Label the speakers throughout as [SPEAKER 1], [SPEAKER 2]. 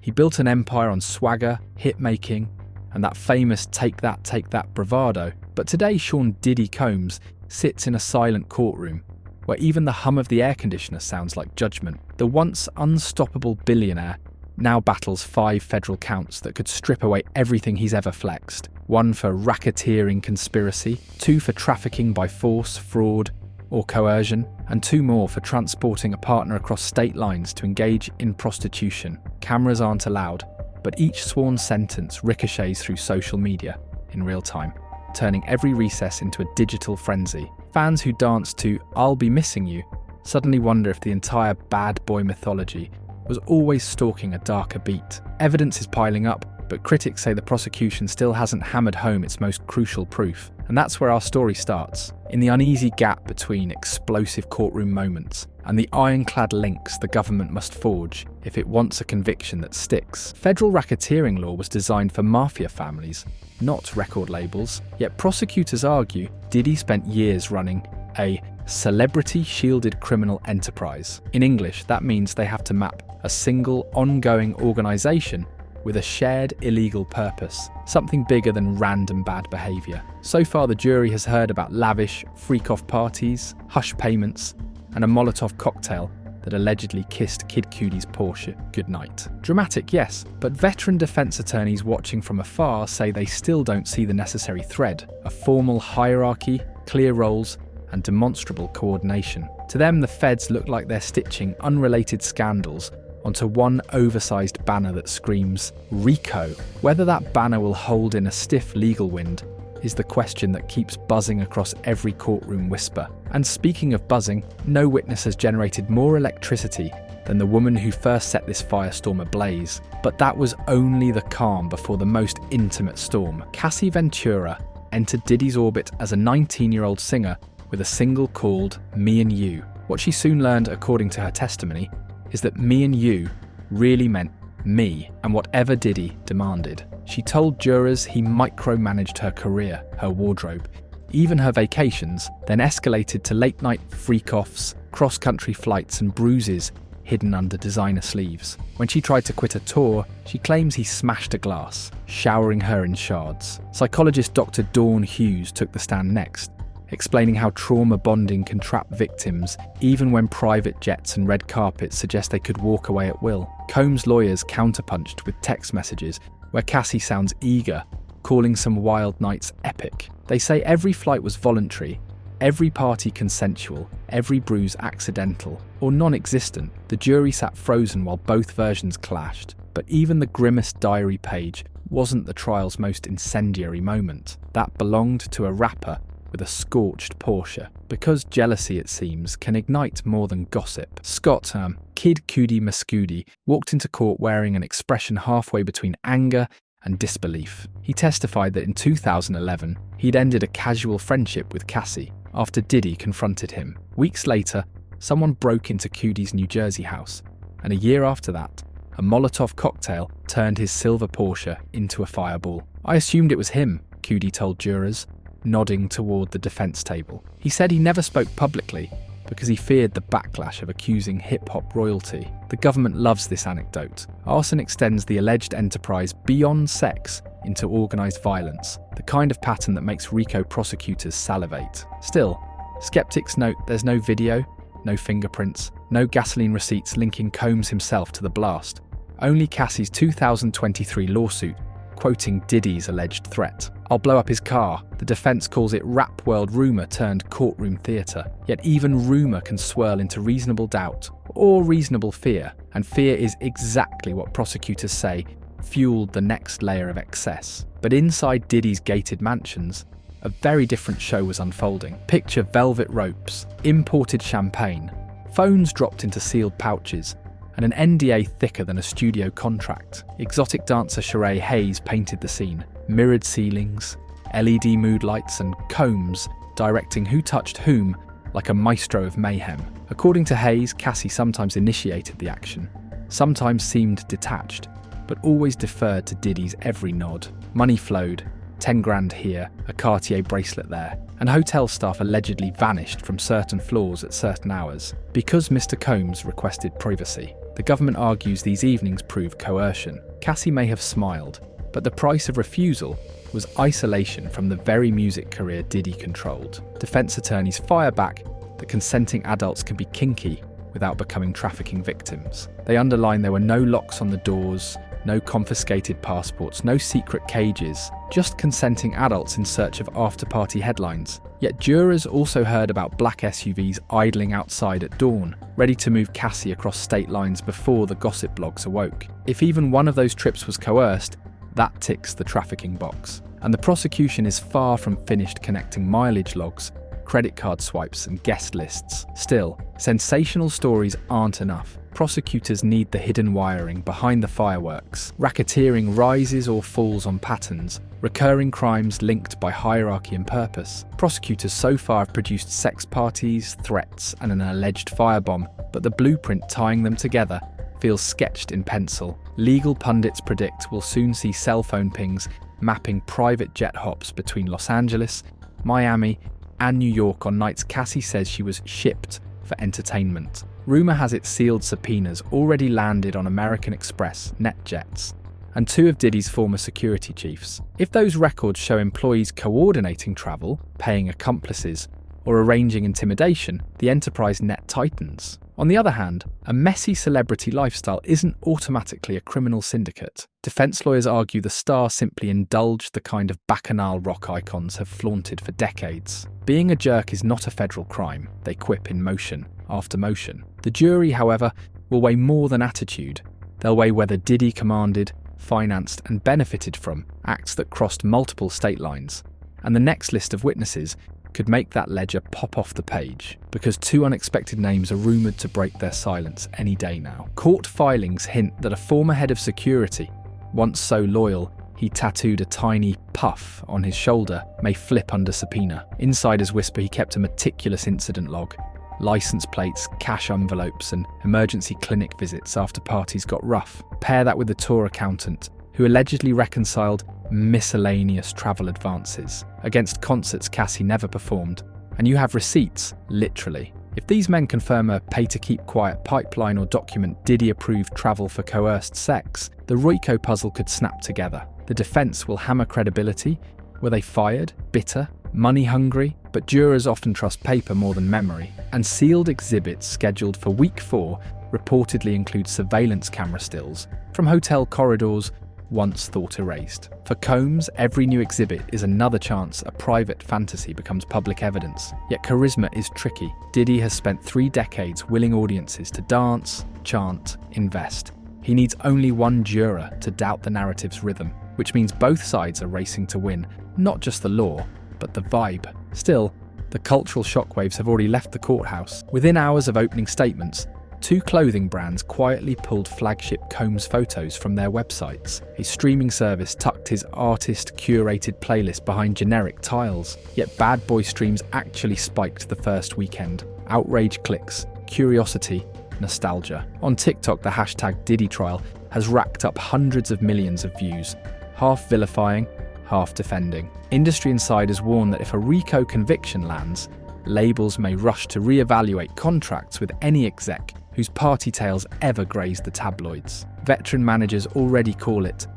[SPEAKER 1] He built an empire on swagger, hit-making, and that famous take that bravado. But today, Sean Diddy Combs sits in a silent courtroom where even the hum of the air conditioner sounds like judgment. The once unstoppable billionaire now battles 5 federal counts that could strip away everything he's ever flexed. 1 for racketeering conspiracy, 2 for trafficking by force, fraud, or coercion, and 2 more for transporting a partner across state lines to engage in prostitution. Cameras aren't allowed, but each sworn sentence ricochets through social media in real time, turning every recess into a digital frenzy. Fans who dance to "I'll Be Missing You" suddenly wonder if the entire bad boy mythology was always stalking a darker beat. Evidence is piling up, but critics say the prosecution still hasn't hammered home its most crucial proof. And that's where our story starts, in the uneasy gap between explosive courtroom moments and the ironclad links the government must forge if it wants a conviction that sticks. Federal racketeering law was designed for mafia families, not record labels, yet prosecutors argue Diddy spent years running a celebrity-shielded criminal enterprise. In English, that means they have to map a single, ongoing organisation with a shared illegal purpose, something bigger than random bad behaviour. So far, the jury has heard about lavish, freak-off parties, hush payments, and a Molotov cocktail that allegedly kissed Kid Cudi's Porsche goodnight. Dramatic, yes, but veteran defence attorneys watching from afar say they still don't see the necessary thread, a formal hierarchy, clear roles, and demonstrable coordination. To them, the feds look like they're stitching unrelated scandals onto one oversized banner that screams RICO. Whether that banner will hold in a stiff legal wind is the question that keeps buzzing across every courtroom whisper. And speaking of buzzing, no witness has generated more electricity than the woman who first set this firestorm ablaze. But that was only the calm before the most intimate storm. Cassie Ventura entered Diddy's orbit as a 19-year-old singer with a single called Me and You. What she soon learned, according to her testimony, is that Me and You really meant me and whatever Diddy demanded. She told jurors he micromanaged her career, her wardrobe, even her vacations, then escalated to late-night freak-offs, cross-country flights and bruises hidden under designer sleeves. When she tried to quit a tour, she claims he smashed a glass, showering her in shards. Psychologist Dr. Dawn Hughes took the stand next, explaining how trauma bonding can trap victims even when private jets and red carpets suggest they could walk away at will. Combs' lawyers counterpunched with text messages where Cassie sounds eager, calling some wild nights epic. They say every flight was voluntary, every party consensual, every bruise accidental or non-existent. The jury sat frozen while both versions clashed, but even the grimmest diary page wasn't the trial's most incendiary moment. That belonged to a rapper with a scorched Porsche, because jealousy, it seems, can ignite more than gossip. Scott, Kid Cudi, walked into court wearing an expression halfway between anger and disbelief. He testified that in 2011, he'd ended a casual friendship with Cassie after Diddy confronted him. Weeks later, someone broke into Cudi's New Jersey house, and a year after that, a Molotov cocktail turned his silver Porsche into a fireball. I assumed it was him, Cudi told jurors, nodding toward the defense table. He said he never spoke publicly because he feared the backlash of accusing hip-hop royalty. The government loves this anecdote. Arson extends the alleged enterprise beyond sex into organised violence, the kind of pattern that makes RICO prosecutors salivate. Still, skeptics note there's no video, no fingerprints, no gasoline receipts linking Combs himself to the blast. Only Cassie's 2023 lawsuit quoting Diddy's alleged threat. "I'll blow up his car." The defense calls it rap world rumor turned courtroom theater. Yet even rumor can swirl into reasonable doubt or reasonable fear, and fear is exactly what prosecutors say fueled the next layer of excess. But inside Diddy's gated mansions, a very different show was unfolding. Picture velvet ropes, imported champagne, phones dropped into sealed pouches, and an NDA thicker than a studio contract. Exotic dancer Sheree Hayes painted the scene. Mirrored ceilings, LED mood lights, and Combs directing who touched whom like a maestro of mayhem. According to Hayes, Cassie sometimes initiated the action, sometimes seemed detached, but always deferred to Diddy's every nod. Money flowed, 10 grand here, a Cartier bracelet there, and hotel staff allegedly vanished from certain floors at certain hours because Mr. Combs requested privacy. The government argues these evenings prove coercion. Cassie may have smiled, but the price of refusal was isolation from the very music career Diddy controlled. Defense attorneys fire back that consenting adults can be kinky without becoming trafficking victims. They underline there were no locks on the doors, no confiscated passports, no secret cages, just consenting adults in search of after-party headlines. Yet jurors also heard about black SUVs idling outside at dawn, ready to move Cassie across state lines before the gossip blogs awoke. If even one of those trips was coerced, that ticks the trafficking box. And the prosecution is far from finished connecting mileage logs, credit card swipes and guest lists. Still, sensational stories aren't enough. Prosecutors need the hidden wiring behind the fireworks. Racketeering rises or falls on patterns, recurring crimes linked by hierarchy and purpose. Prosecutors so far have produced sex parties, threats, and an alleged firebomb, but the blueprint tying them together feels sketched in pencil. Legal pundits predict we'll soon see cell phone pings mapping private jet hops between Los Angeles, Miami, and New York on nights Cassie says she was shipped for entertainment. Rumour has it sealed subpoenas already landed on American Express, NetJets, and two of Diddy's former security chiefs. If those records show employees coordinating travel, paying accomplices, or arranging intimidation, the enterprise net tightens. On the other hand, a messy celebrity lifestyle isn't automatically a criminal syndicate. Defense lawyers argue the star simply indulged the kind of bacchanal rock icons have flaunted for decades. Being a jerk is not a federal crime, they quip in motion after motion. The jury, however, will weigh more than attitude. They'll weigh whether Diddy commanded, financed, and benefited from acts that crossed multiple state lines. And the next list of witnesses could make that ledger pop off the page, because two unexpected names are rumoured to break their silence any day now. Court filings hint that a former head of security, once so loyal he tattooed a tiny puff on his shoulder, may flip under subpoena. Insiders whisper he kept a meticulous incident log, license plates, cash envelopes, and emergency clinic visits after parties got rough. Pair that with the tour accountant, who allegedly reconciled miscellaneous travel advances against concerts Cassie never performed, and you have receipts, literally. If these men confirm a pay-to-keep-quiet pipeline or document Diddy-approved travel for coerced sex, the RICO puzzle could snap together. The defense will hammer credibility. Were they fired, bitter, money-hungry? But jurors often trust paper more than memory, and sealed exhibits scheduled for week 4 reportedly include surveillance camera stills from hotel corridors once thought erased. For Combs, every new exhibit is another chance a private fantasy becomes public evidence. Yet charisma is tricky. Diddy has spent 3 decades willing audiences to dance, chant, invest. He needs only one juror to doubt the narrative's rhythm, which means both sides are racing to win, not just the law, but the vibe. Still, the cultural shockwaves have already left the courthouse. Within hours of opening statements, 2 clothing brands quietly pulled flagship Combs photos from their websites. A streaming service tucked his artist-curated playlist behind generic tiles. Yet Bad Boy streams actually spiked the first weekend. Outrage clicks, curiosity, nostalgia. On TikTok, the hashtag Diddy trial has racked up hundreds of millions of views, half vilifying, half defending. Industry insiders warn that if a RICO conviction lands, labels may rush to re-evaluate contracts with any exec whose party tales ever grazed the tabloids. Veteran managers already call it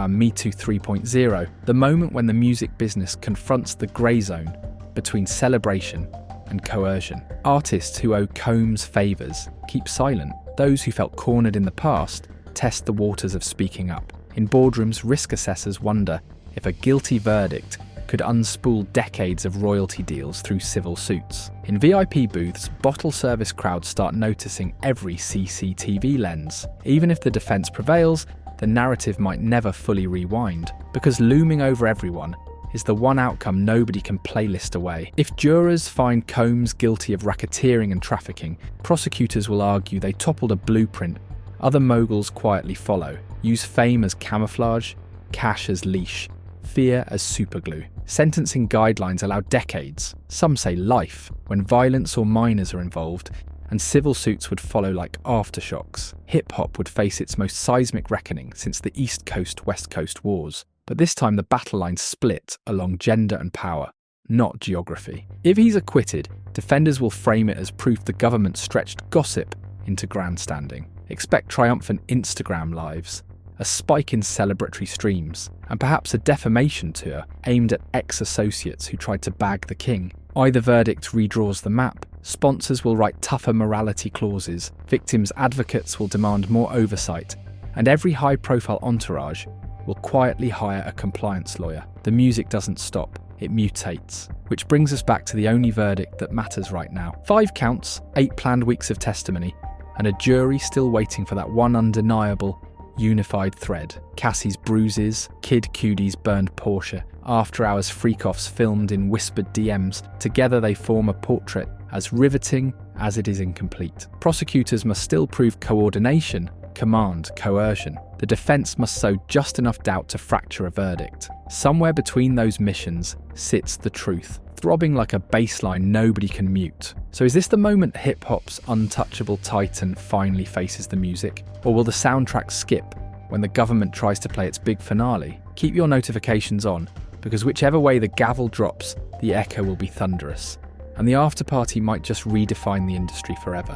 [SPEAKER 1] Me Too 3.0, the moment when the music business confronts the grey zone between celebration and coercion. Artists who owe Combs favours keep silent. Those who felt cornered in the past test the waters of speaking up. In boardrooms, risk assessors wonder if a guilty verdict could unspool decades of royalty deals through civil suits. In VIP booths, bottle service crowds start noticing every CCTV lens. Even if the defense prevails, the narrative might never fully rewind, because looming over everyone is the one outcome nobody can playlist away. If jurors find Combs guilty of racketeering and trafficking, prosecutors will argue they toppled a blueprint. Other moguls quietly follow, use fame as camouflage, cash as leash, fear as superglue. Sentencing guidelines allow decades, some say life, when violence or minors are involved, and civil suits would follow like aftershocks. Hip-hop would face its most seismic reckoning since the East Coast-West Coast wars, but this time the battle lines split along gender and power, not geography. If he's acquitted, defenders will frame it as proof the government stretched gossip into grandstanding. Expect triumphant Instagram lives, a spike in celebratory streams, and perhaps a defamation tour aimed at ex-associates who tried to bag the king. Either verdict redraws the map. Sponsors will write tougher morality clauses, victims' advocates will demand more oversight, and every high-profile entourage will quietly hire a compliance lawyer. The music doesn't stop, it mutates. Which brings us back to the only verdict that matters right now. 5 counts, 8 planned weeks of testimony, and a jury still waiting for that one undeniable, unified thread. Cassie's bruises, Kid Cudi's burned Porsche, after-hours freak-offs filmed in whispered DMs, together they form a portrait as riveting as it is incomplete. Prosecutors must still prove coordination, command, coercion. The defense must sow just enough doubt to fracture a verdict. Somewhere between those missions sits the truth, throbbing like a bass line nobody can mute. So is this the moment hip-hop's untouchable titan finally faces the music? Or will the soundtrack skip when the government tries to play its big finale? Keep your notifications on, because whichever way the gavel drops, the echo will be thunderous. And the after-party might just redefine the industry forever.